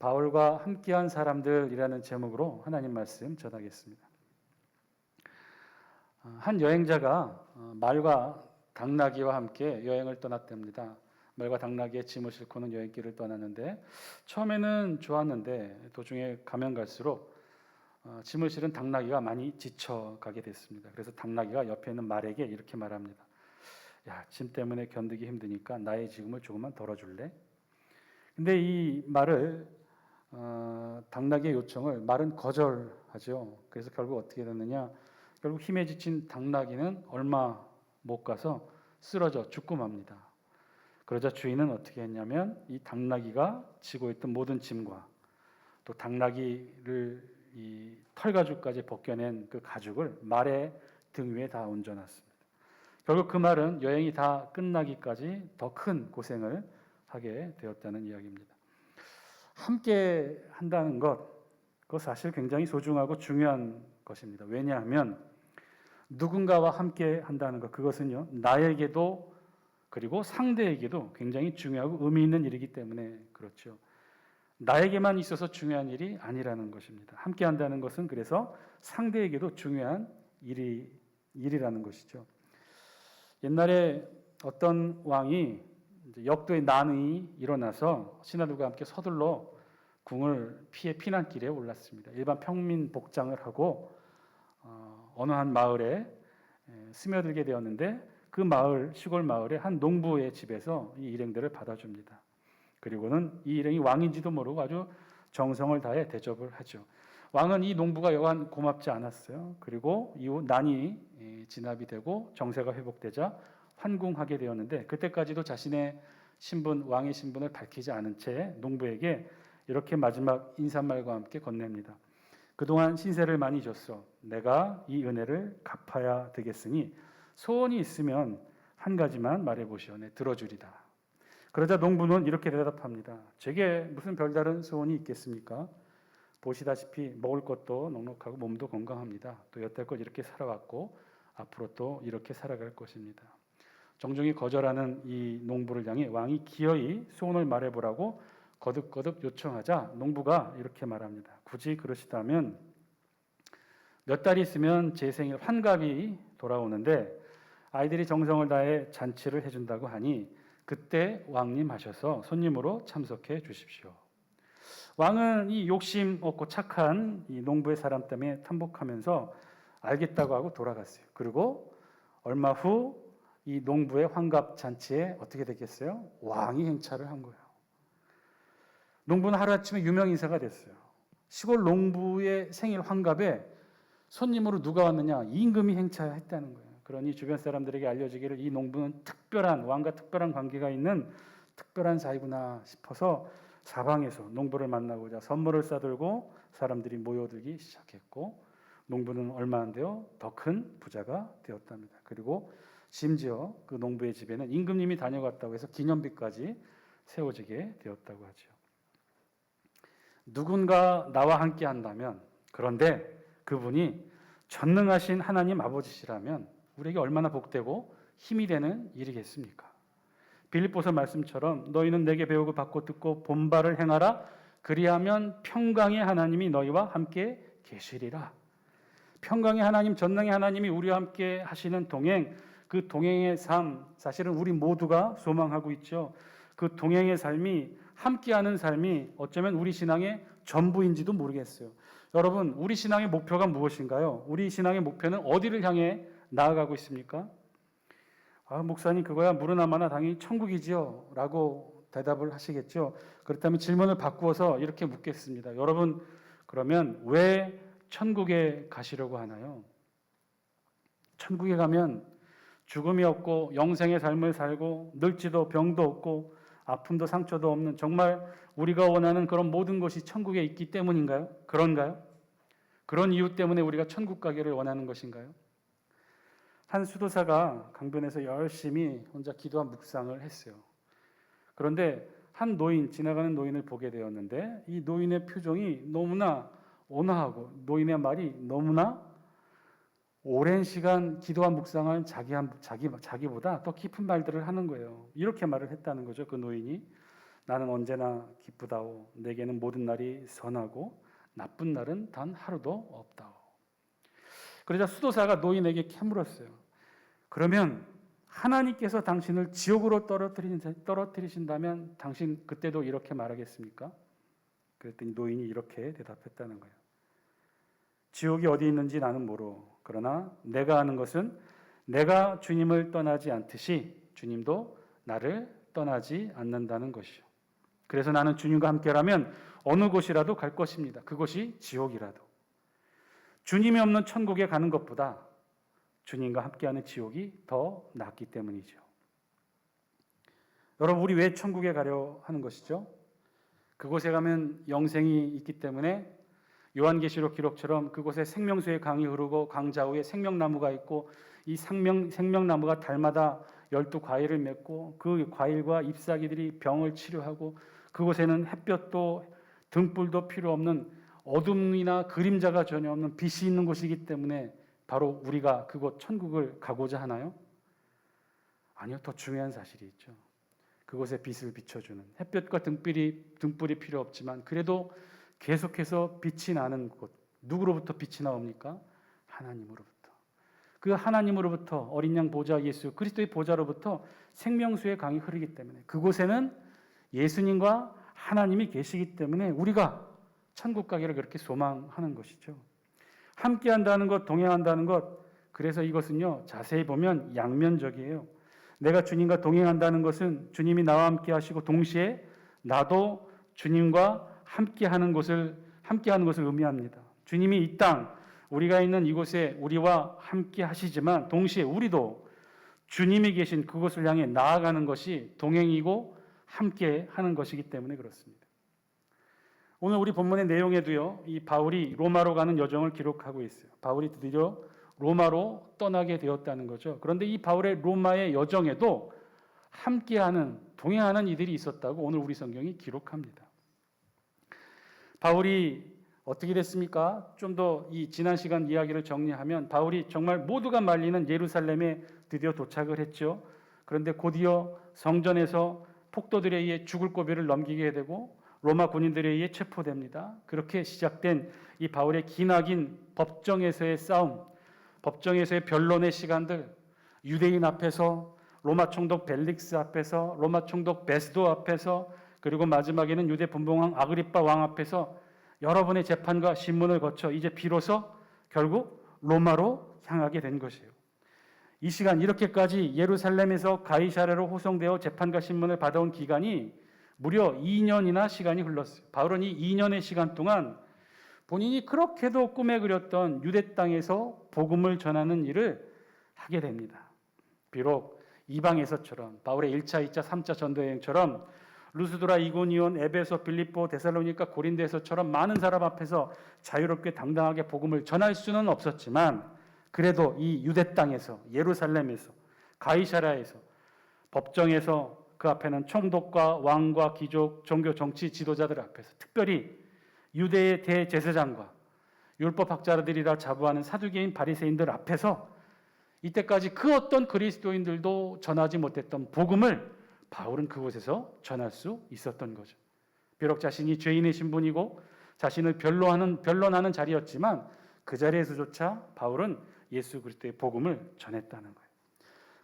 바울과 함께한 사람들이라는 제목으로 하나님 말씀 전하겠습니다. 한 여행자가 말과 당나귀와 함께 여행을 떠났답니다. 말과 당나귀의 짐을 싣고는 여행길을 떠났는데 처음에는 좋았는데 도중에 가면 갈수록 짐을 실은 당나귀가 많이 지쳐가게 됐습니다. 그래서 당나귀가 옆에 있는 말에게 이렇게 말합니다. 야, 짐 때문에 견디기 힘드니까 나의 짐을 조금만 덜어줄래? 근데 이 말을 당나귀의 요청을 말은 거절하죠. 그래서 결국 어떻게 됐느냐? 결국 힘에 지친 당나귀는 얼마 못 가서 쓰러져 죽고 맙니다. 그러자 주인은 어떻게 했냐면 이 당나귀가 지고 있던 모든 짐과 또 당나귀를 이 털가죽까지 벗겨낸 그 가죽을 말의 등 위에 다 얹어놨습니다. 결국 그 말은 여행이 다 끝나기까지 더 큰 고생을 하게 되었다는 이야기입니다. 함께 한다는 것, 그거 사실 굉장히 소중하고 중요한 것입니다. 왜냐하면 누군가와 함께 한다는 것, 그것은요, 나에게도 그리고 상대에게도 굉장히 중요하고 의미 있는 일이기 때문에 그렇죠. 나에게만 있어서 중요한 일이 아니라는 것입니다. 함께 한다는 것은 그래서 상대에게도 중요한 일이라는 것이죠. 옛날에 어떤 왕이 역도의 난이 일어나서 신하들과 함께 서둘러 궁을 피해 피난길에 올랐습니다. 일반 평민 복장을 하고 어느 한 마을에 스며들게 되었는데 그 마을, 시골 마을의 한 농부의 집에서 이 일행들을 받아줍니다. 그리고는 이 일행이 왕인지도 모르고 아주 정성을 다해 대접을 하죠. 왕은 이 농부가 여간 고맙지 않았어요. 그리고 이후 난이 진압이 되고 정세가 회복되자 환궁하게 되었는데 그때까지도 자신의 신분, 왕의 신분을 밝히지 않은 채 농부에게 이렇게 마지막 인사말과 함께 건넵니다. 그동안 신세를 많이 줬어. 내가 이 은혜를 갚아야 되겠으니 소원이 있으면 한 가지만 말해보시오. 내 들어주리다. 그러자 농부는 이렇게 대답합니다. 제게 무슨 별다른 소원이 있겠습니까? 보시다시피 먹을 것도 넉넉하고 몸도 건강합니다. 또 여태껏 이렇게 살아왔고 앞으로 또 이렇게 살아갈 것입니다. 정중히 거절하는 이 농부를 향해 왕이 기어이 소원을 말해보라고 거듭거듭 요청하자 농부가 이렇게 말합니다. 굳이 그러시다면 몇 달 있으면 제 생일 환갑이 돌아오는데 아이들이 정성을 다해 잔치를 해준다고 하니 그때 왕님 하셔서 손님으로 참석해 주십시오. 왕은 이 욕심 없고 착한 이 농부의 사람 때문에 탐복하면서 알겠다고 하고 돌아갔어요. 그리고 얼마 후 이 농부의 환갑 잔치에 어떻게 됐겠어요? 왕이 행차를 한 거예요. 농부는 하루아침에 유명 인사가 됐어요. 시골 농부의 생일 환갑에 손님으로 누가 왔느냐? 임금이 행차했다는 거예요. 그러니 주변 사람들에게 알려지기를 이 농부는 특별한 왕과 특별한 관계가 있는 특별한 사이구나 싶어서 사방에서 농부를 만나고자 선물을 싸들고 사람들이 모여들기 시작했고 농부는 얼마 안 되어 더 큰 부자가 되었답니다. 그리고 심지어 그 농부의 집에는 임금님이 다녀갔다고 해서 기념비까지 세워지게 되었다고 하죠. 누군가 나와 함께 한다면, 그런데 그분이 전능하신 하나님 아버지시라면 우리에게 얼마나 복되고 힘이 되는 일이겠습니까? 빌립보서 말씀처럼 너희는 내게 배우고 받고 듣고 본바를 행하라. 그리하면 평강의 하나님이 너희와 함께 계시리라. 평강의 하나님, 전능의 하나님이 우리와 함께 하시는 동행, 그 동행의 삶, 사실은 우리 모두가 소망하고 있죠. 그 동행의 삶이, 함께하는 삶이 어쩌면 우리 신앙의 전부인지도 모르겠어요. 여러분, 우리 신앙의 목표가 무엇인가요? 우리 신앙의 목표는 어디를 향해 나아가고 있습니까? 목사님, 그거야 무르나마나 당연히 천국이지요 라고 대답을 하시겠죠. 그렇다면 질문을 바꾸어서 이렇게 묻겠습니다. 여러분, 그러면 왜 천국에 가시려고 하나요? 천국에 가면 죽음이 없고 영생의 삶을 살고 늙지도 병도 없고 아픔도 상처도 없는 정말 우리가 원하는 그런 모든 것이 천국에 있기 때문인가요? 그런가요? 그런 이유 때문에 우리가 천국 가기를 원하는 것인가요? 한 수도사가 강변에서 열심히 혼자 기도와 묵상을 했어요. 그런데 한 노인, 지나가는 노인을 보게 되었는데 이 노인의 표정이 너무나 온화하고 노인의 말이 너무나 오랜 시간 기도와 묵상한 자기보다 더 깊은 말들을 하는 거예요. 이렇게 말을 했다는 거죠. 그 노인이 나는 언제나 기쁘다오. 내게는 모든 날이 선하고 나쁜 날은 단 하루도 없다오. 그러자 수도사가 노인에게 캐물었어요. 그러면 하나님께서 당신을 지옥으로 떨어뜨리신다면 당신 그때도 이렇게 말하겠습니까? 그랬더니 노인이 이렇게 대답했다는 거예요. 지옥이 어디 있는지 나는 모르. 그러나 내가 아는 것은 내가 주님을 떠나지 않듯이 주님도 나를 떠나지 않는다는 것이요. 그래서 나는 주님과 함께라면 어느 곳이라도 갈 것입니다. 그곳이 지옥이라도. 주님이 없는 천국에 가는 것보다 주님과 함께하는 지옥이 더 낫기 때문이죠. 여러분, 우리 왜 천국에 가려 하는 것이죠? 그곳에 가면 영생이 있기 때문에 요한계시록 기록처럼 그곳에 생명수의 강이 흐르고 강 좌우에 생명나무가 있고 이 생명나무가 달마다 12과일을 맺고 그 과일과 잎사귀들이 병을 치료하고 그곳에는 햇볕도 등불도 필요 없는 어둠이나 그림자가 전혀 없는 빛이 있는 곳이기 때문에 바로 우리가 그곳 천국을 가고자 하나요? 아니요, 더 중요한 사실이 있죠. 그곳에 빛을 비춰주는 햇볕과 등불이 필요 없지만 그래도 계속해서 빛이 나는 곳. 누구로부터 빛이 나옵니까? 하나님으로부터. 그 하나님으로부터 어린 양 보좌 예수 그리스도의 보좌로부터 생명수의 강이 흐르기 때문에 그곳에는 예수님과 하나님이 계시기 때문에 우리가 천국 가기를 그렇게 소망하는 것이죠. 함께한다는 것, 동행한다는 것, 그래서 이것은요 자세히 보면 양면적이에요. 내가 주님과 동행한다는 것은 주님이 나와 함께 하시고 동시에 나도 주님과 함께하는 것을 의미합니다. 주님이 이 땅 우리가 있는 이곳에 우리와 함께 하시지만 동시에 우리도 주님이 계신 그곳을 향해 나아가는 것이 동행이고 함께 하는 것이기 때문에 그렇습니다. 오늘 우리 본문의 내용에도요, 이 바울이 로마로 가는 여정을 기록하고 있어요. 바울이 드디어 로마로 떠나게 되었다는 거죠. 그런데 이 바울의 로마의 여정에도 함께하는, 동행하는 이들이 있었다고 오늘 우리 성경이 기록합니다. 바울이 어떻게 됐습니까? 좀 더 이 지난 시간 이야기를 정리하면 바울이 정말 모두가 말리는 예루살렘에 드디어 도착을 했죠. 그런데 곧이어 성전에서 폭도들에 의해 죽을 고비를 넘기게 되고 로마 군인들에 의해 체포됩니다. 그렇게 시작된 이 바울의 기나긴 법정에서의 싸움, 법정에서의 변론의 시간들, 유대인 앞에서, 로마 총독 벨릭스 앞에서, 로마 총독 베스도 앞에서, 그리고 마지막에는 유대 분봉왕 아그리빠 왕 앞에서 여러 번의 재판과 신문을 거쳐 이제 비로소 결국 로마로 향하게 된 것이에요. 이 시간 이렇게까지 예루살렘에서 가이사랴로 호송되어 재판과 신문을 받아온 기간이 무려 2년이나 시간이 흘렀어요. 바울은 이 2년의 시간 동안 본인이 그렇게도 꿈에 그렸던 유대 땅에서 복음을 전하는 일을 하게 됩니다. 비록 이방에서처럼 바울의 1차, 2차, 3차 전도여행처럼 루스드라, 이고니온, 에베소, 빌립보, 데살로니가, 고린도에서처럼 많은 사람 앞에서 자유롭게 당당하게 복음을 전할 수는 없었지만 그래도 이 유대 땅에서, 예루살렘에서, 가이사랴에서, 법정에서 그 앞에는 총독과 왕과 귀족, 종교 정치 지도자들 앞에서 특별히 유대의 대제사장과 율법학자들이라 자부하는 사두개인 바리새인들 앞에서 이때까지 그 어떤 그리스도인들도 전하지 못했던 복음을 바울은 그곳에서 전할 수 있었던 거죠. 비록 자신이 죄인의 신분이고 자신을 변론하는 자리였지만 그 자리에서조차 바울은 예수 그리스도의 복음을 전했다는 거예요.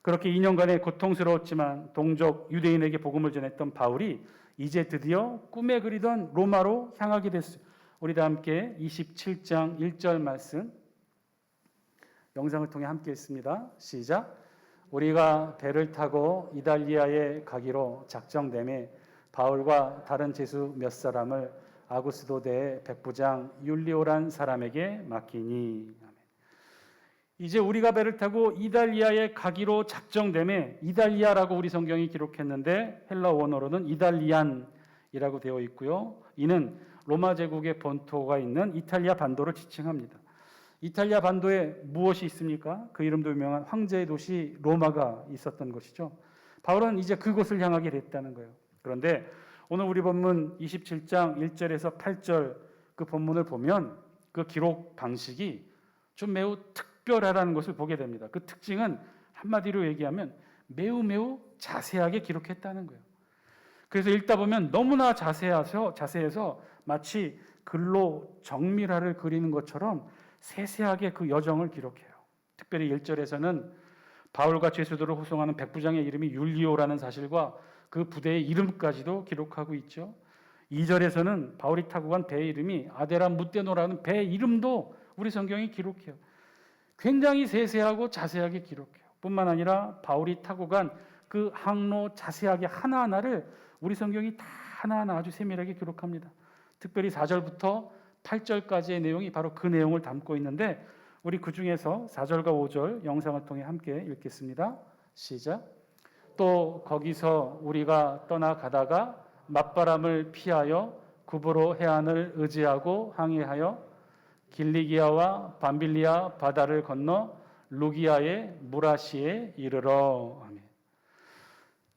그렇게 2년간의 고통스러웠지만 동족 유대인에게 복음을 전했던 바울이 이제 드디어 꿈에 그리던 로마로 향하게 됐어요. 우리 다 함께 27장 1절 말씀 영상을 통해 함께 읽습니다. 시작. 우리가 배를 타고 이달리아에 가기로 작정되매 바울과 다른 제수 몇 사람을 아구스도대의 백부장 율리오란 사람에게 맡기니. 이제 우리가 배를 타고 이달리아에 가기로 작정되매, 이달리아라고 우리 성경이 기록했는데 헬라 원어로는 이달리안이라고 되어 있고요. 이는 로마 제국의 본토가 있는 이탈리아 반도를 지칭합니다. 이탈리아 반도에 무엇이 있습니까? 그 이름도 유명한 황제의 도시 로마가 있었던 것이죠. 바울은 이제 그곳을 향하게 됐다는 거예요. 그런데 오늘 우리 본문 27장 1절에서 8절 그 본문을 보면 그 기록 방식이 좀 매우 특별하다는 것을 보게 됩니다. 그 특징은 한마디로 얘기하면 매우 자세하게 기록했다는 거예요. 그래서 읽다 보면 너무나 자세해서 마치 글로 정밀화를 그리는 것처럼 세세하게 그 여정을 기록해요. 특별히 1절에서는 바울과 제수도를 호송하는 백부장의 이름이 율리오라는 사실과 그 부대의 이름까지도 기록하고 있죠. 2절에서는 바울이 타고 간 배의 이름이 아데라 무테노라는 배의 이름도 우리 성경이 기록해요. 굉장히 세세하고 자세하게 기록해요. 뿐만 아니라 바울이 타고 간 그 항로 자세하게 하나하나를 우리 성경이 다 하나하나 아주 세밀하게 기록합니다. 특별히 4절부터 8절까지의 내용이 바로 그 내용을 담고 있는데 우리 그 중에서 4절과 5절 영상을 통해 함께 읽겠습니다. 시작. 또 거기서 우리가 떠나가다가 맞바람을 피하여 구브로 해안을 의지하고 항해하여 길리기아와 밤빌리아 바다를 건너 루기아의 무라시에 이르러. 아멘.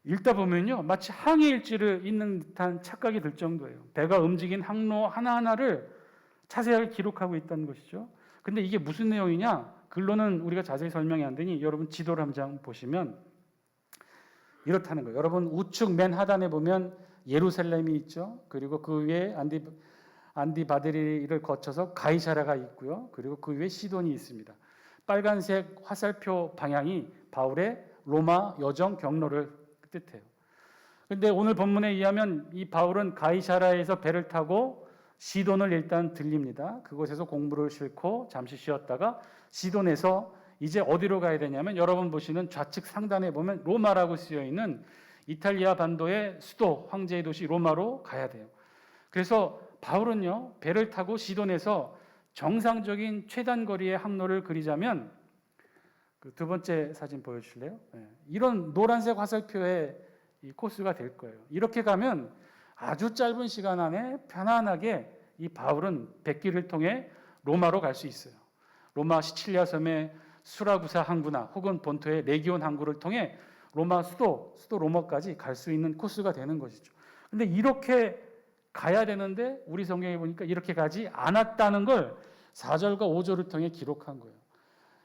읽다 보면요, 마치 항해 일지를 읽는 듯한 착각이 들 정도예요. 배가 움직인 항로 하나하나를 자세하게 기록하고 있다는 것이죠. 근데 이게 무슨 내용이냐? 글로는 우리가 자세히 설명이 안 되니 여러분 지도를 한 장 보시면 이렇다는 거예요. 여러분 우측 맨 하단에 보면 예루살렘이 있죠. 그리고 그 위에 안디바데리를 거쳐서 가이사라가 있고요. 그리고 그 위에 시돈이 있습니다. 빨간색 화살표 방향이 바울의 로마 여정 경로를 뜻해요. 근데 오늘 본문에 의하면 이 바울은 가이사라에서 배를 타고 시돈을 일단 들립니다. 그곳에서 공부를 싣고 잠시 쉬었다가 시돈에서 이제 어디로 가야 되냐면 여러분 보시는 좌측 상단에 보면 로마라고 쓰여 있는 이탈리아 반도의 수도 황제의 도시 로마로 가야 돼요. 그래서 바울은요, 배를 타고 시돈에서 정상적인 최단 거리의 항로를 그리자면 그 두 번째 사진 보여주실래요? 네. 이런 노란색 화살표의 이 코스가 될 거예요. 이렇게 가면 아주 짧은 시간 안에 편안하게 이 바울은 백길을 통해 로마로 갈 수 있어요. 로마 시칠리아 섬의 수라구사 항구나 혹은 본토의 레기온 항구를 통해 로마 수도 로마까지 갈 수 있는 코스가 되는 것이죠. 근데 이렇게 가야 되는데 우리 성경에 보니까 이렇게 가지 않았다는 걸 4절과 5절을 통해 기록한 거예요.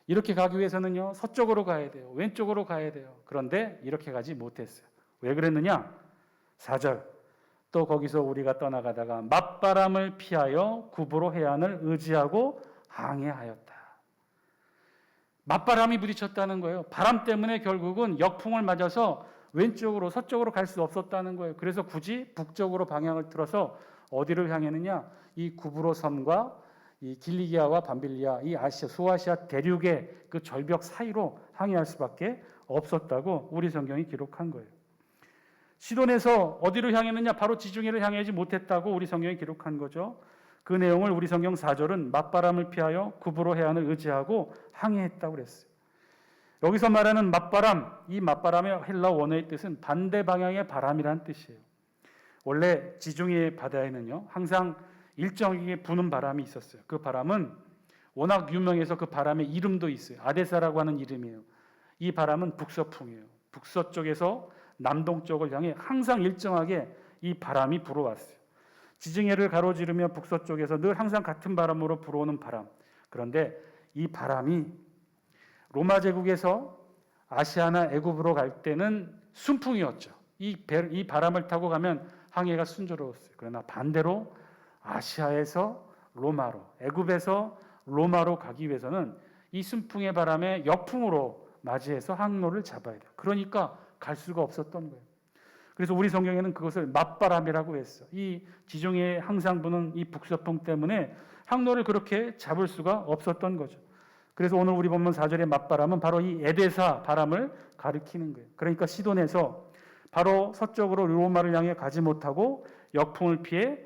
이렇게 가기 위해서는요, 서쪽으로 가야 돼요. 왼쪽으로 가야 돼요. 그런데 이렇게 가지 못했어요. 왜 그랬느냐? 4절. 또 거기서 우리가 떠나가다가 맞바람을 피하여 구브로 해안을 의지하고 항해하였다. 맞바람이 부딪혔다는 거예요. 바람 때문에 결국은 역풍을 맞아서 왼쪽으로 서쪽으로 갈 수 없었다는 거예요. 그래서 굳이 북쪽으로 방향을 틀어서 어디를 향했느냐? 이 구브로 섬과 이 길리기아와 밤빌리아, 이 아시아, 소아시아 대륙의 그 절벽 사이로 항해할 수밖에 없었다고 우리 성경이 기록한 거예요. 시돈에서 어디로 향했느냐? 바로 지중해를 향하지 못했다고 우리 성경이 기록한 거죠. 그 내용을 우리 성경 4절은 맞바람을 피하여 구브로 해안을 의지하고 항해했다고 그랬어요. 여기서 말하는 맞바람, 이 맞바람의 헬라 원어의 뜻은 반대 방향의 바람이라는 뜻이에요. 원래 지중해 바다에는요, 항상 일정하게 부는 바람이 있었어요. 그 바람은 워낙 유명해서 그 바람의 이름도 있어요. 아데사라고 하는 이름이에요. 이 바람은 북서풍이에요. 북서쪽에서 남동쪽을 향해 항상 일정하게 이 바람이 불어왔어요. 지중해를 가로지르며 북서쪽에서 늘 항상 같은 바람으로 불어오는 바람. 그런데 이 바람이 로마 제국에서 아시아나 애굽으로 갈 때는 순풍이었죠. 이 바람을 타고 가면 항해가 순조로웠어요. 그러나 반대로 아시아에서 로마로, 애굽에서 로마로 가기 위해서는 이 순풍의 바람에 역풍으로 맞이해서 항로를 잡아야 돼요. 그러니까 갈 수가 없었던 거예요. 그래서 우리 성경에는 그것을 맞바람이라고 했어. 이 지중해에 항상 부는 이 북서풍 때문에 항로를 그렇게 잡을 수가 없었던 거죠. 그래서 오늘 우리 본문 4절의 맞바람은 바로 이 에데사 바람을 가리키는 거예요. 그러니까 시돈에서 바로 서쪽으로 로마를 향해 가지 못하고 역풍을 피해,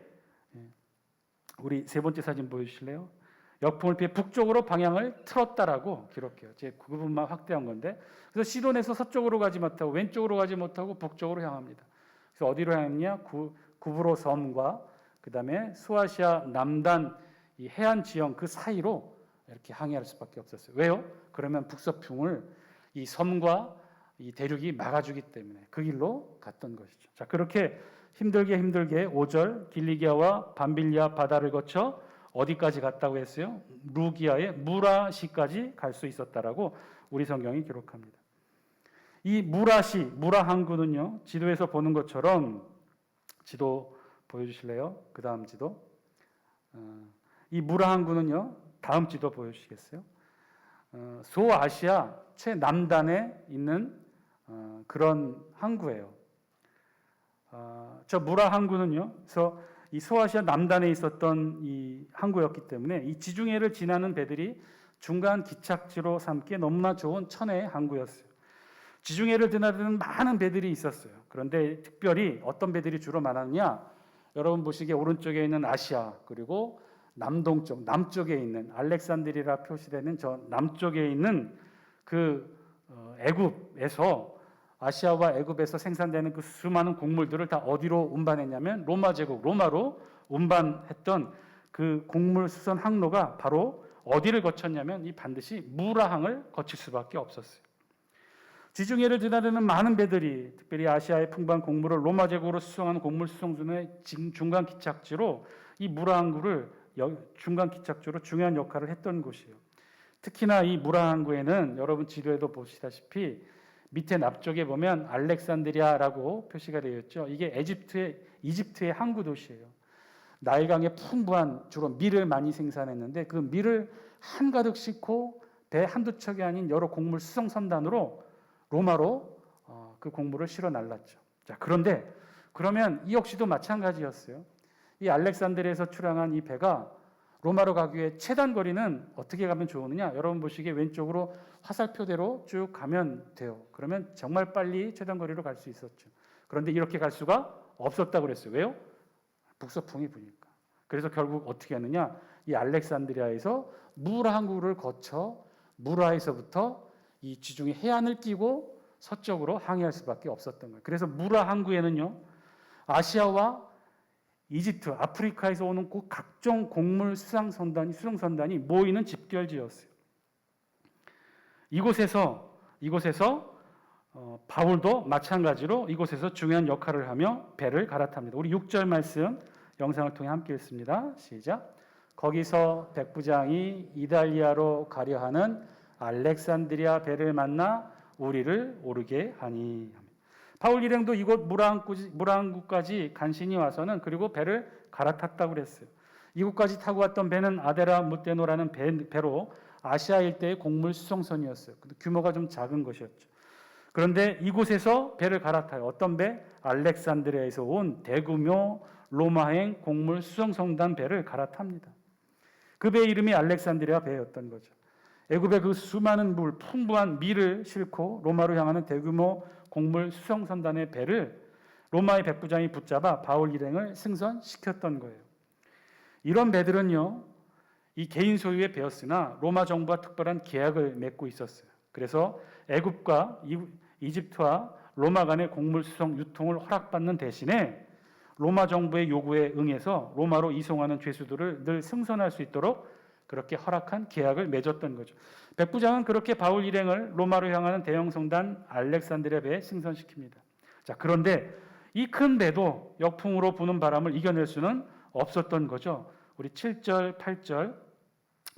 우리 세 번째 사진 보여주실래요? 역풍을 피해 북쪽으로 방향을 틀었다라고 기록해요. 제 그 부분만 확대한 건데, 그래서 시돈에서 서쪽으로 가지 못하고 왼쪽으로 가지 못하고 북쪽으로 향합니다. 그래서 어디로 향했냐? 구브로 섬과 그 다음에 소아시아 남단 이 해안 지형 그 사이로 이렇게 항해할 수밖에 없었어요. 왜요? 그러면 북서풍을 이 섬과 이 대륙이 막아주기 때문에 그 길로 갔던 것이죠. 자, 그렇게 힘들게 5절 길리기아와 밤빌리아 바다를 거쳐 어디까지 갔다고 했어요? 루기아의 무라시까지 갈 수 있었다라고 우리 성경이 기록합니다. 이 무라 항구는요, 지도에서 보는 것처럼 지도 보여주실래요? 그 다음 지도. 이 무라 항구는요. 다음 지도 보여주시겠어요? 소아시아 최남단에 있는 그런 항구예요. 저 무라 항구는요. 그래서 이 소아시아 남단에 있었던 이 항구였기 때문에 이 지중해를 지나는 배들이 중간 기착지로 삼기에 너무나 좋은 천혜의 항구였어요. 지중해를 드나드는 많은 배들이 있었어요. 그런데 특별히 어떤 배들이 주로 많았냐? 여러분 보시기에 오른쪽에 있는 아시아, 그리고 남동쪽, 남쪽에 있는 알렉산드리라 표시되는 저 남쪽에 있는 그 애굽에서, 아시아와 애굽에서 생산되는 그 수많은 곡물들을 다 어디로 운반했냐면 로마 제국, 로마로 운반했던 그 곡물 수선 항로가 바로 어디를 거쳤냐면 이 반드시 무라항을 거칠 수밖에 없었어요. 지중해를 드나드는 많은 배들이 특별히 아시아의 풍부한 곡물을 로마 제국으로 수송하는 곡물 수송선의 중간 기착지로 이 무라항구를 중간 기착지로 중요한 역할을 했던 곳이에요. 특히나 이 무라항구에는 여러분 지도에도 보시다시피 밑에 남쪽에 보면 알렉산드리아라고 표시가 되어 있죠. 이게 이집트의 항구 도시예요. 나일강에 풍부한 주로 밀을 많이 생산했는데 그 밀을 한가득 싣고 배 한두 척이 아닌 여러 곡물 수송 선단으로 로마로 그 곡물을 실어 날랐죠. 자, 그런데 그러면 이 역시도 마찬가지였어요. 이 알렉산드리아에서 출항한 이 배가 로마로 가기 위해 최단 거리는 어떻게 가면 좋으느냐? 여러분 보시기에 왼쪽으로 화살표대로 쭉 가면 돼요. 그러면 정말 빨리 최단 거리로 갈 수 있었죠. 그런데 이렇게 갈 수가 없었다고 그랬어요. 왜요? 북서풍이 부니까. 그래서 결국 어떻게 하느냐? 이 알렉산드리아에서 무라 항구를 거쳐 무라에서부터 이 지중해 해안을 끼고 서쪽으로 항해할 수밖에 없었던 거예요. 그래서 무라 항구에는요, 아시아와 이집트, 아프리카에서 오는 그 각종 곡물 수송선단이 모이는 집결지였어요. 이곳에서 바울도 마찬가지로 이곳에서 중요한 역할을 하며 배를 갈아탑니다. 우리 6절 말씀 영상을 통해 함께 읽습니다. 시작. 거기서 백부장이 이달리아로 가려 하는 알렉산드리아 배를 만나 우리를 오르게 하니. 바울 일행도 이곳 무라항구까지 간신히 와서는 그리고 배를 갈아탔다고 그랬어요. 이곳까지 타고 왔던 배는 아데라 무테노라는 배로 아시아 일대의 곡물 수송선이었어요. 규모가 좀 작은 것이었죠. 그런데 이곳에서 배를 갈아타요. 어떤 배? 알렉산드리아에서 온 대규모 로마행 곡물 수송선단 배를 갈아탑니다. 그 배 이름이 알렉산드리아 배였던 거죠. 애굽의 그 수많은 풍부한 밀을 싣고 로마로 향하는 대규모 곡물 수송선단의 배를 로마의 백부장이 붙잡아 바울 일행을 승선시켰던 거예요. 이런 배들은요, 이 개인 소유의 배였으나 로마 정부와 특별한 계약을 맺고 있었어요. 그래서 애굽과 이집트와 로마 간의 곡물 수송 유통을 허락받는 대신에 로마 정부의 요구에 응해서 로마로 이송하는 죄수들을 늘 승선할 수 있도록 그렇게 허락한 계약을 맺었던 거죠. 백부장은 그렇게 바울 일행을 로마로 향하는 대형 성단 알렉산드리아 배에 승선시킵니다. 자, 그런데 이 큰 배도 역풍으로 부는 바람을 이겨낼 수는 없었던 거죠. 우리 7절, 8절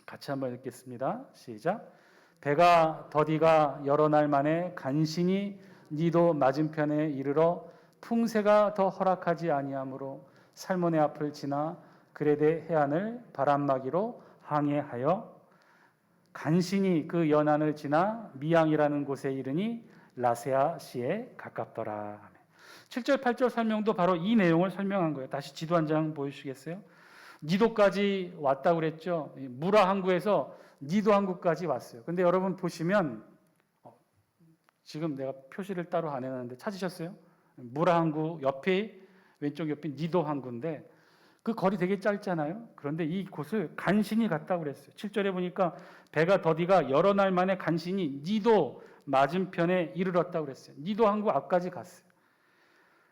같이 한번 읽겠습니다. 시작. 배가 더디가 여러 날 만에 간신히 니도 맞은편에 이르러 풍세가 더 허락하지 아니하므로 살몬의 앞을 지나 그레데 해안을 바람막이로 항해하여 간신히 그 연안을 지나 미양이라는 곳에 이르니 라세아시에 가깝더라. 7절, 8절 설명도 바로 이 내용을 설명한 거예요. 다시 지도 한 장 보여주시겠어요? 니도까지 왔다고 그랬죠. 무라 항구에서 니도 항구까지 왔어요. 근데 여러분 보시면 지금 내가 표시를 따로 안 해놨는데 찾으셨어요? 무라 항구 옆에 왼쪽 옆에 니도 항구인데 그 거리 되게 짧잖아요. 그런데 이 곳을 간신히 갔다고 그랬어요. 7절에 보니까 배가 더디가 여러 날 만에 간신히 니도 맞은편에 이르렀다고 그랬어요. 니도 항구 앞까지 갔어요.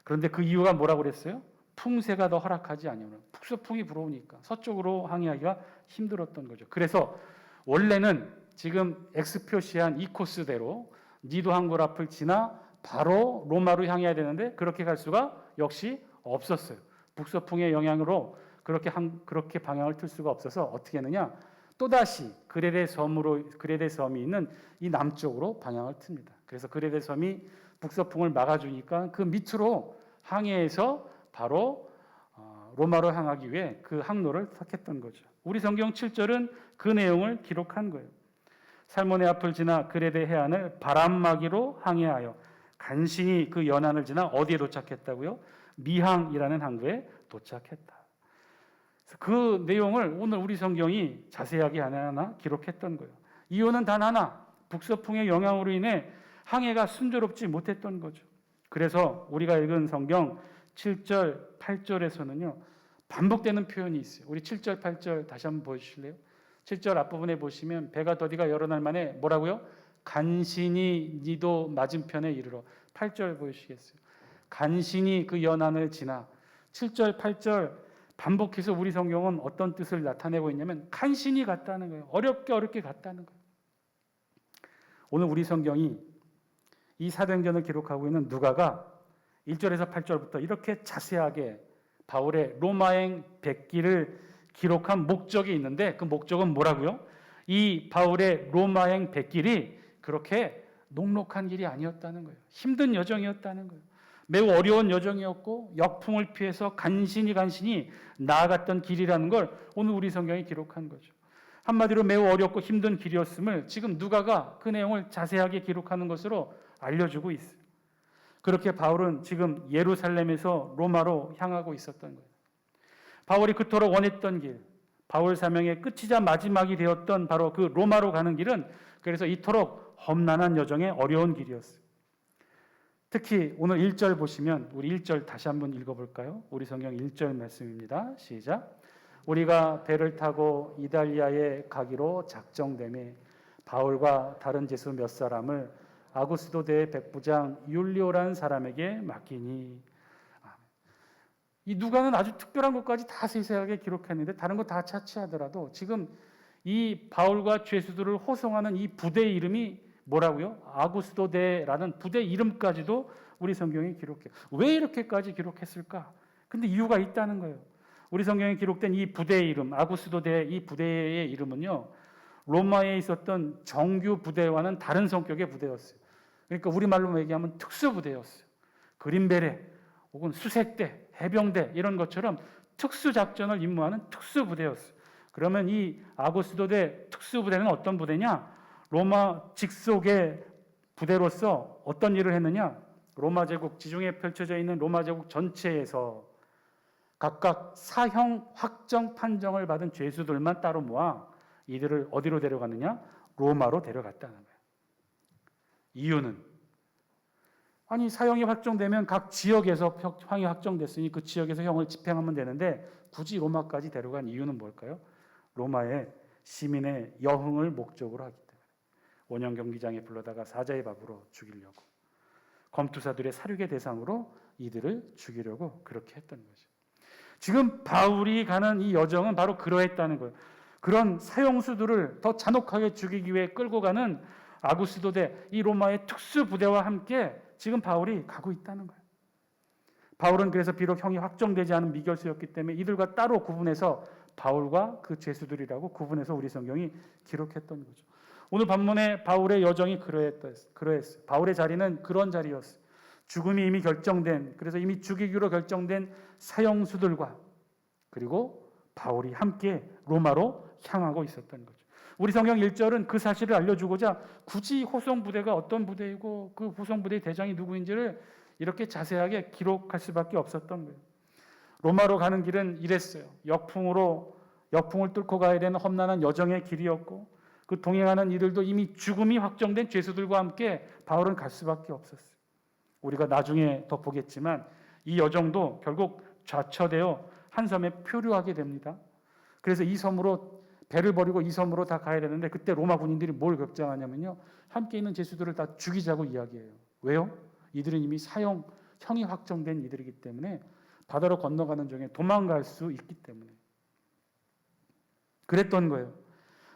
그런데 그 이유가 뭐라고 그랬어요? 풍세가 더 허락하지 아니하므로. 북서풍이 불어오니까 서쪽으로 항해하기가 힘들었던 거죠. 그래서 원래는 지금 X 표시한 이 코스대로 니도 항구 앞을 지나 바로 로마로 향해야 되는데 그렇게 갈 수가 역시 없었어요. 북서풍의 영향으로 그렇게 방향을 틀 수가 없어서 어떻게 했느냐? 또다시 그레데 섬이 있는 이 남쪽으로 방향을 틉니다. 그래서 그레데 섬이 북서풍을 막아주니까 그 밑으로 항해해서 바로 로마로 향하기 위해 그 항로를 택했던 거죠. 우리 성경 7절은 그 내용을 기록한 거예요. 살몬의 앞을 지나 그레데 해안을 바람막이로 항해하여 간신히 그 연안을 지나 어디에 도착했다고요? 미항이라는 항구에 도착했다. 그 내용을 오늘 우리 성경이 자세하게 하나하나 기록했던 거예요. 이유는 단 하나, 북서풍의 영향으로 인해 항해가 순조롭지 못했던 거죠. 그래서 우리가 읽은 성경 7절, 8절에서는요 반복되는 표현이 있어요. 우리 7절, 8절 다시 한번 보여주실래요? 7절 앞부분에 보시면 배가 더디가 여러 날 만에 뭐라고요? 간신히 니도 맞은편에 이르러. 8절 보여주시겠어요? 간신히 그 연안을 지나. 7절, 8절 반복해서 우리 성경은 어떤 뜻을 나타내고 있냐면 간신히 갔다는 거예요. 어렵게 갔다는 거예요. 오늘 우리 성경이 이 사도행전을 기록하고 있는 누가가 1절에서 8절부터 이렇게 자세하게 바울의 로마행 100기를 기록한 목적이 있는데 그 목적은 뭐라고요? 이 바울의 로마행 100길이 그렇게 녹록한 길이 아니었다는 거예요. 힘든 여정이었다는 거예요. 매우 어려운 여정이었고 역풍을 피해서 간신히 나아갔던 길이라는 걸 오늘 우리 성경이 기록한 거죠. 한마디로 매우 어렵고 힘든 길이었음을 지금 누가가 그 내용을 자세하게 기록하는 것으로 알려주고 있어요. 그렇게 바울은 지금 예루살렘에서 로마로 향하고 있었던 거예요. 바울이 그토록 원했던 길, 바울 사명의 끝이자 마지막이 되었던 바로 그 로마로 가는 길은 그래서 이토록 험난한 여정의 어려운 길이었어요. 특히 오늘 1절 보시면 우리 1절 다시 한번 읽어볼까요? 우리 성경 1절 말씀입니다. 시작. 우리가 배를 타고 이달리아에 가기로 작정되매 바울과 다른 제수 몇 사람을 아구스도 대 백부장 율리오라는 사람에게 맡기니. 이 누가는 아주 특별한 것까지 다 세세하게 기록했는데 다른 거 다 차치하더라도 지금 이 바울과 죄수들을 호송하는 이 부대 이름이 뭐라고요? 아구스도데라는 부대 이름까지도 우리 성경에 기록해요. 왜 이렇게까지 기록했을까? 근데 이유가 있다는 거예요. 우리 성경에 기록된 이 부대의 이름, 아구스도데 이 부대의 이름은요, 로마에 있었던 정규 부대와는 다른 성격의 부대였어요. 그러니까 우리말로 얘기하면 특수부대였어요. 그린베레 혹은 수색대, 해병대 이런 것처럼 특수작전을 임무하는 특수부대였어요. 그러면 이 아구스도데 특수부대는 어떤 부대냐? 로마 직속의 부대로서 어떤 일을 했느냐? 로마 제국, 지중해에 펼쳐져 있는 로마 제국 전체에서 각각 사형 확정 판정을 받은 죄수들만 따로 모아 이들을 어디로 데려갔느냐? 로마로 데려갔다는 거예요. 이유는 아니 사형이 확정되면 각 지역에서 형이 확정됐으니 그 지역에서 형을 집행하면 되는데 굳이 로마까지 데려간 이유는 뭘까요? 로마의 시민의 여흥을 목적으로 하기 때문에 원형 경기장에 불러다가 사자의 밥으로 죽이려고 검투사들의 살육의 대상으로 이들을 죽이려고 그렇게 했던 거죠. 지금 바울이 가는 이 여정은 바로 그러했다는 거예요. 그런 사형수들을 더 잔혹하게 죽이기 위해 끌고 가는 아구스도대 이 로마의 특수부대와 함께 지금 바울이 가고 있다는 거예요. 바울은 그래서 비록 형이 확정되지 않은 미결수였기 때문에 이들과 따로 구분해서 바울과 그 죄수들이라고 구분해서 우리 성경이 기록했던 거죠. 오늘 본문에 바울의 여정이 그러했어요. 바울의 자리는 그런 자리였어요. 죽음이 이미 결정된, 그래서 이미 죽이기로 결정된 사형수들과 그리고 바울이 함께 로마로 향하고 있었던 거죠. 우리 성경 1절은 그 사실을 알려주고자 굳이 호송부대가 어떤 부대이고 그 호송부대의 대장이 누구인지를 이렇게 자세하게 기록할 수밖에 없었던 거예요. 로마로 가는 길은 이랬어요. 역풍을 뚫고 가야 되는 험난한 여정의 길이었고 그 동행하는 이들도 이미 죽음이 확정된 죄수들과 함께 바울은 갈 수밖에 없었어요. 우리가 나중에 더 보겠지만 이 여정도 결국 좌처되어 한 섬에 표류하게 됩니다. 그래서 이 섬으로 배를 버리고 이 섬으로 다 가야 되는데 그때 로마 군인들이 뭘 걱정하냐면요. 함께 있는 죄수들을 다 죽이자고 이야기해요. 왜요? 이들은 이미 형이 확정된 이들이기 때문에 바다로 건너가는 중에 도망갈 수 있기 때문에 그랬던 거예요.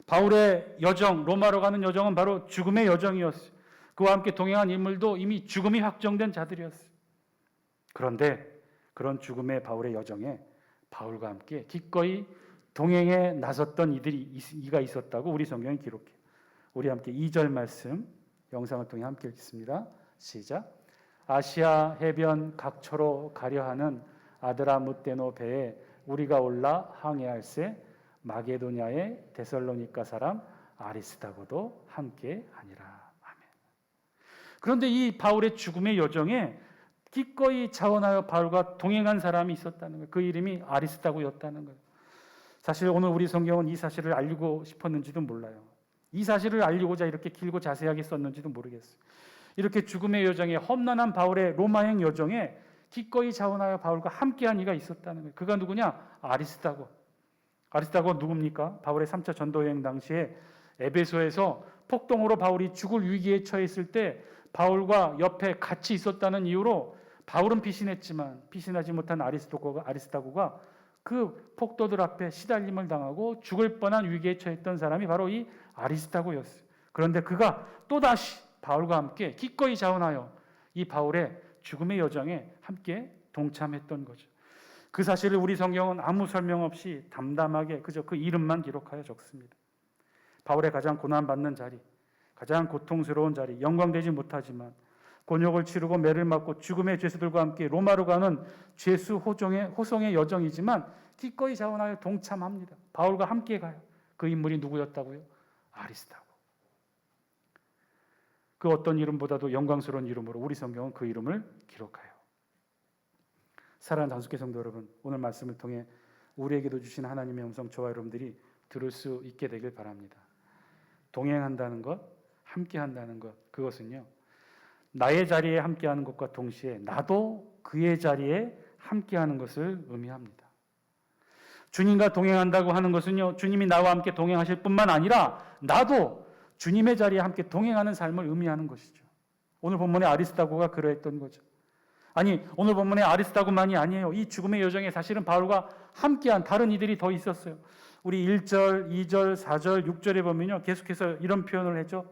바울의 여정, 로마로 가는 여정은 바로 죽음의 여정이었어요. 그와 함께 동행한 인물도 이미 죽음이 확정된 자들이었어요. 그런데 그런 죽음의 바울의 여정에 바울과 함께 기꺼이 동행에 나섰던 이가 있었다고 우리 성경이 기록해요. 우리 함께 2절 말씀 영상을 통해 함께 읽겠습니다. 시작. 아시아 해변 각처로 가려 하는 아드라무테노 배에 우리가 올라 항해할세 마게도냐의 데살로니가 사람 아리스다고도 함께 하니라. 아멘. 그런데 이 바울의 죽음의 여정에 기꺼이 자원하여 바울과 동행한 사람이 있었다는 거예요. 그 이름이 아리스다고였다는 거예요. 사실 오늘 우리 성경은 이 사실을 알리고 싶었는지도 몰라요. 이 사실을 알리고자 이렇게 길고 자세하게 썼는지도 모르겠어요. 이렇게 죽음의 여정에 험난한 바울의 로마행 여정에 기꺼이 자원하여 바울과 함께한 이가 있었다는 거예요. 그가 누구냐? 아리스다고. 아리스다고가 누굽니까? 바울의 3차 전도여행 당시에 에베소에서 폭동으로 바울이 죽을 위기에 처했을 때 바울과 옆에 같이 있었다는 이유로 바울은 피신했지만 피신하지 못한 아리스다고가 그 폭도들 앞에 시달림을 당하고 죽을 뻔한 위기에 처했던 사람이 바로 이 아리스다고였어요. 그런데 그가 또다시 바울과 함께 기꺼이 자원하여 이 바울의 죽음의 여정에 함께 동참했던 거죠. 그 사실을 우리 성경은 아무 설명 없이 담담하게 그저 그 이름만 기록하여 적습니다. 바울의 가장 고난받는 자리, 가장 고통스러운 자리, 영광되지 못하지만 곤욕을 치르고 매를 맞고 죽음의 죄수들과 함께 로마로 가는 죄수 호송의 여정이지만 기꺼이 자원하여 동참합니다. 바울과 함께 가요. 그 인물이 누구였다고요? 아리스다고. 그 어떤 이름보다도 영광스러운 이름으로 우리 성경은 그 이름을 기록해요. 사랑하는 단수교 성도 여러분, 오늘 말씀을 통해 우리에게도 주신 하나님의 음성 저와 여러분들이 들을 수 있게 되길 바랍니다. 동행한다는 것, 함께한다는 것, 그것은요 나의 자리에 함께하는 것과 동시에 나도 그의 자리에 함께하는 것을 의미합니다. 주님과 동행한다고 하는 것은요 주님이 나와 함께 동행하실 뿐만 아니라 나도 주님의 자리에 함께 동행하는 삶을 의미하는 것이죠. 오늘 본문의 아리스다고가 그러했던 거죠. 아니 오늘 본문의 아리스다고만이 아니에요. 이 죽음의 여정에 사실은 바울과 함께한 다른 이들이 더 있었어요. 우리 1절, 2절, 4절, 6절에 보면요 계속해서 이런 표현을 했죠.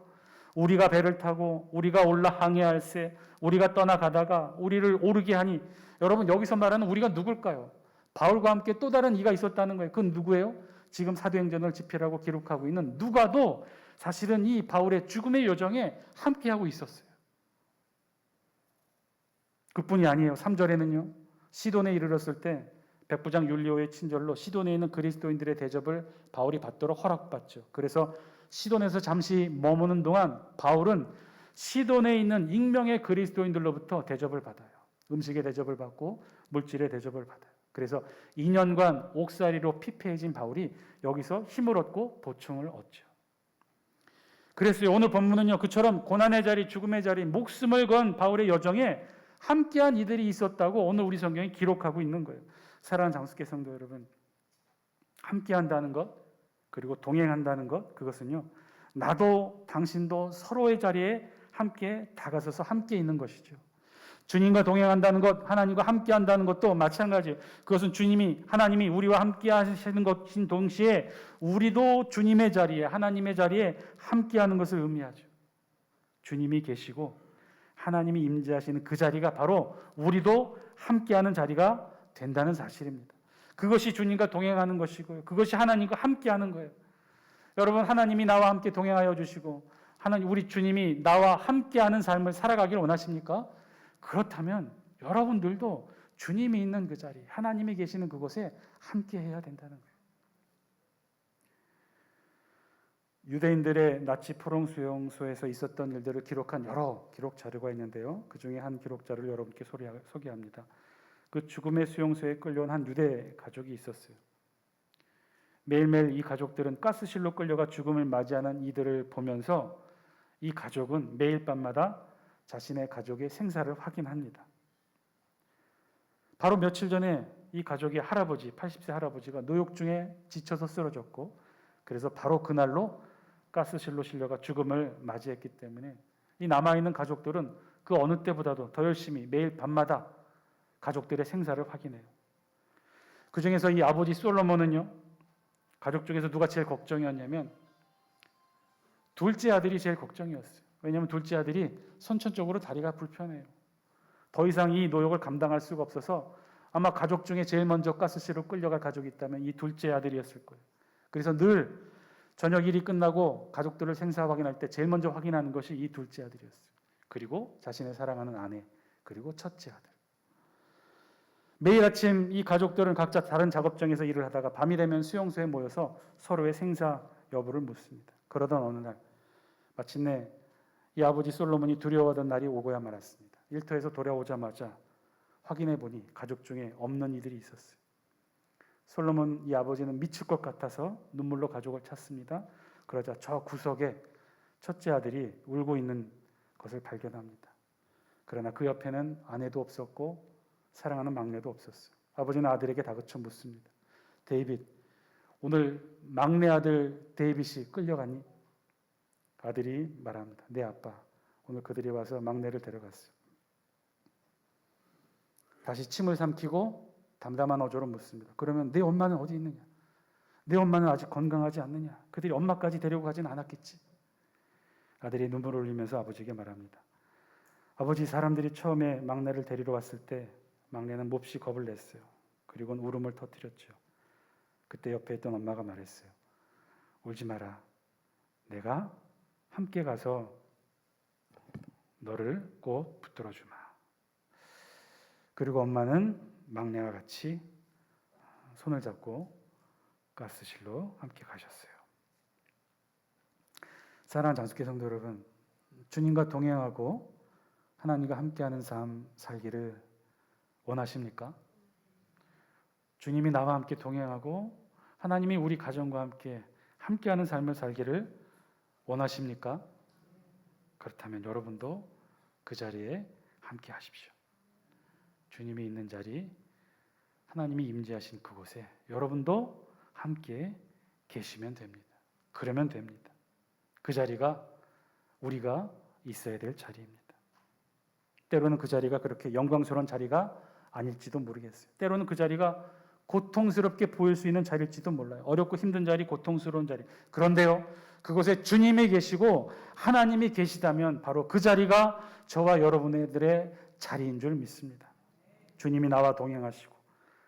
우리가 배를 타고 우리가 올라 항해할세 우리가 떠나가다가 우리를 오르게 하니. 여러분 여기서 말하는 우리가 누굴까요? 바울과 함께 또 다른 이가 있었다는 거예요. 그건 누구예요? 지금 사도행전을 집필하고 기록하고 있는 누가도 사실은 이 바울의 죽음의 여정에 함께하고 있었어요. 그뿐이 아니에요. 3절에는요. 시돈에 이르렀을 때 백부장 율리오의 친절로 시돈에 있는 그리스도인들의 대접을 바울이 받도록 허락받죠. 그래서 시돈에서 잠시 머무는 동안 바울은 시돈에 있는 익명의 그리스도인들로부터 대접을 받아요. 음식의 대접을 받고 물질의 대접을 받아요. 그래서 2년간 옥살이로 피폐해진 바울이 여기서 힘을 얻고 보충을 얻죠. 그래서 오늘 본문은요 그처럼 고난의 자리, 죽음의 자리, 목숨을 건 바울의 여정에 함께한 이들이 있었다고 오늘 우리 성경이 기록하고 있는 거예요. 사랑하는 장수교 성도 여러분, 함께한다는 것 그리고 동행한다는 것 그것은요 나도 당신도 서로의 자리에 함께 다가서서 함께 있는 것이죠. 주님과 동행한다는 것, 하나님과 함께한다는 것도 마찬가지예요. 그것은 하나님이 우리와 함께 하시는 것인 동시에 우리도 주님의 자리에, 하나님의 자리에 함께하는 것을 의미하죠. 주님이 계시고 하나님이 임재하시는 그 자리가 바로 우리도 함께하는 자리가 된다는 사실입니다. 그것이 주님과 동행하는 것이고요. 그것이 하나님과 함께하는 거예요. 여러분 하나님이 나와 함께 동행하여 주시고 우리 주님이 나와 함께하는 삶을 살아가기를 원하십니까? 그렇다면 여러분들도 주님이 있는 그 자리, 하나님이 계시는 그곳에 함께해야 된다는 거예요. 유대인들의 나치 포로 수용소에서 있었던 일들을 기록한 여러 기록 자료가 있는데요. 그 중에 한 기록 자료를 여러분께 소개합니다. 그 죽음의 수용소에 끌려온 한 유대 가족이 있었어요. 매일매일 이 가족들은 가스실로 끌려가 죽음을 맞이하는 이들을 보면서 이 가족은 매일 밤마다 자신의 가족의 생사를 확인합니다. 바로 며칠 전에 이 가족의 할아버지, 80세 할아버지가 노역 중에 지쳐서 쓰러졌고 그래서 바로 그날로 가스실로 실려가 죽음을 맞이했기 때문에 이 남아있는 가족들은 그 어느 때보다도 더 열심히 매일 밤마다 가족들의 생사를 확인해요. 그 중에서 이 아버지 솔로몬은요, 가족 중에서 누가 제일 걱정이었냐면 둘째 아들이 제일 걱정이었어요. 왜냐하면 둘째 아들이 선천적으로 다리가 불편해요. 더 이상 이 노역을 감당할 수가 없어서 아마 가족 중에 제일 먼저 가스실로 끌려갈 가족이 있다면 이 둘째 아들이었을 거예요. 그래서 늘 저녁 일이 끝나고 가족들을 생사 확인할 때 제일 먼저 확인하는 것이 이 둘째 아들이었어요. 그리고 자신의 사랑하는 아내, 그리고 첫째 아들. 매일 아침 이 가족들은 각자 다른 작업장에서 일을 하다가 밤이 되면 수용소에 모여서 서로의 생사 여부를 묻습니다. 그러던 어느 날 마침내 이 아버지 솔로몬이 두려워하던 날이 오고야 말았습니다. 일터에서 돌아오자마자 확인해 보니 가족 중에 없는 이들이 있었어요. 솔로몬 이 아버지는 미칠 것 같아서 눈물로 가족을 찾습니다. 그러자 저 구석에 첫째 아들이 울고 있는 것을 발견합니다. 그러나 그 옆에는 아내도 없었고 사랑하는 막내도 없었어요. 아버지는 아들에게 다그쳐 묻습니다. 데이빗, 오늘 막내 아들 데이빗이 끌려갔니? 아들이 말합니다. 네 아빠, 오늘 그들이 와서 막내를 데려갔어요. 다시 침을 삼키고 담담한 어조로 묻습니다. 그러면 내 엄마는 어디 있느냐? 내 엄마는 아직 건강하지 않느냐? 그들이 엄마까지 데리고 가진 않았겠지? 아들이 눈물을 흘리면서 아버지에게 말합니다. 아버지, 사람들이 처음에 막내를 데리러 왔을 때 막내는 몹시 겁을 냈어요. 그리고는 울음을 터뜨렸죠. 그때 옆에 있던 엄마가 말했어요. 울지 마라. 내가 함께 가서 너를 꼭 붙들어 주마. 그리고 엄마는 막내와 같이 손을 잡고 가스실로 함께 가셨어요. 사랑하는 장숙회 성도 여러분, 주님과 동행하고 하나님과 함께하는 삶 살기를 원하십니까? 주님이 나와 함께 동행하고 하나님이 우리 가정과 함께하는 삶을 살기를 원하십니까? 그렇다면 여러분도 그 자리에 함께 하십시오. 주님이 있는 자리, 하나님이 임재하신 그곳에 여러분도 함께 계시면 됩니다. 그러면 됩니다. 그 자리가 우리가 있어야 될 자리입니다. 때로는 그 자리가 그렇게 영광스러운 자리가 아닐지도 모르겠어요. 때로는 그 자리가 고통스럽게 보일 수 있는 자리일지도 몰라요. 어렵고 힘든 자리, 고통스러운 자리. 그런데요, 그곳에 주님이 계시고 하나님이 계시다면 바로 그 자리가 저와 여러분들의 자리인 줄 믿습니다. 주님이 나와 동행하시고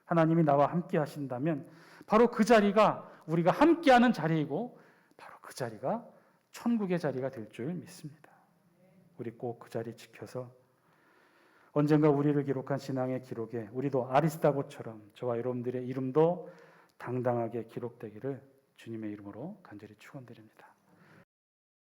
하나님이 나와 함께 하신다면 바로 그 자리가 우리가 함께하는 자리이고 바로 그 자리가 천국의 자리가 될 줄 믿습니다. 우리 꼭 그 자리 지켜서 언젠가 우리를 기록한 신앙의 기록에 우리도 아리스다고처럼 저와 여러분들의 이름도 당당하게 기록되기를 주님의 이름으로 간절히 축원드립니다.